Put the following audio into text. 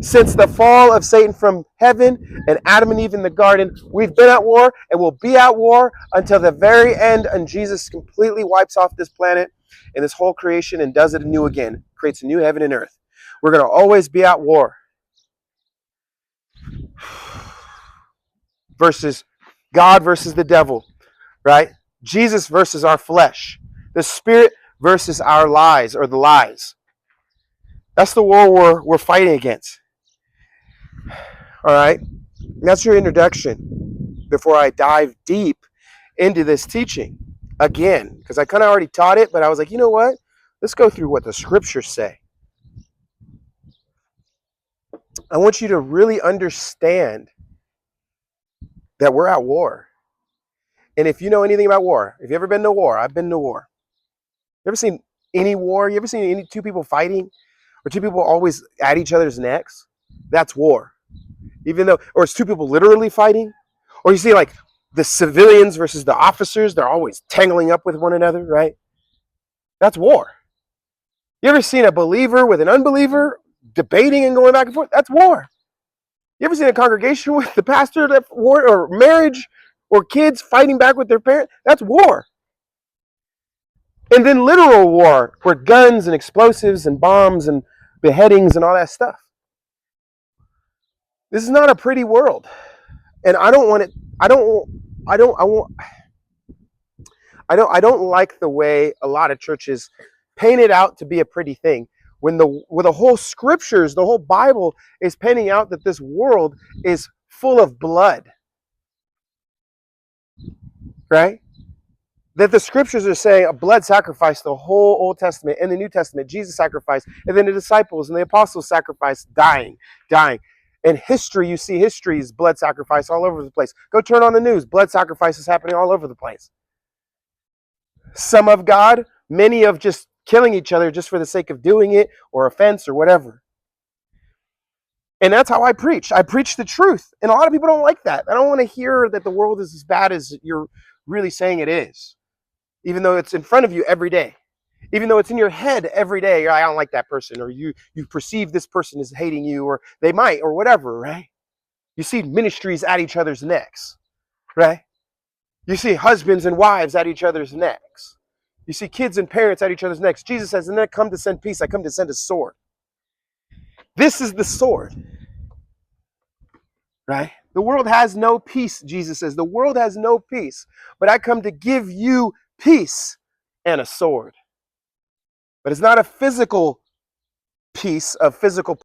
Since the fall of Satan from heaven and Adam and Eve in the garden, we've been at war and will be at war until the very end, and Jesus completely wipes off this planet and this whole creation and does it anew again, creates a new heaven and earth. We're going to always be at war. Versus God versus the devil, right? Jesus versus our flesh. The spirit versus our lies, or the lies. That's the war we're fighting against. All right? That's your introduction before I dive deep into this teaching again, because I kind of already taught it, but I was like, you know what? Let's go through what the scriptures say. I want you to really understand that we're at war. And if you know anything about war, if you've ever been to war, I've been to war. You ever seen any war? You ever seen any two people fighting? Or two people always at each other's necks? That's war. Even though, or it's two people literally fighting. Or you see like the civilians versus the officers, they're always tangling up with one another, right? That's war. You ever seen a believer with an unbeliever debating and going back and forth? That's war. You ever seen a congregation with the pastor at war, or marriage, or kids fighting back with their parents? That's war. And then literal war, where guns and explosives and bombs and beheadings and all that stuff. This is not a pretty world. And I don't want it, I don't like the way a lot of churches paint it out to be a pretty thing. When the whole scriptures, the whole Bible is painting out that this world is full of blood. Right? That the scriptures are saying a blood sacrifice, the whole Old Testament and the New Testament, Jesus sacrificed, and then the disciples and the apostles sacrificed, dying. In history, you see history's blood sacrifice all over the place. Go turn on the news. Blood sacrifice is happening all over the place. Some of God, many of just killing each other just for the sake of doing it, or offense, or whatever. And that's how I preach. I preach the truth. And a lot of people don't like that. I don't want to hear that the world is as bad as you're really saying it is. Even though it's in front of you every day. Even though it's in your head every day. You're like, I don't like that person. Or you perceive this person as hating you. Or they might. Or whatever, right? You see ministries at each other's necks. Right? You see husbands and wives at each other's necks. You see kids and parents at each other's necks. Jesus says, "And then I come to send peace. I come to send a sword." This is the sword. Right? The world has no peace, Jesus says. The world has no peace. But I come to give you peace and a sword. But it's not a physical peace of physical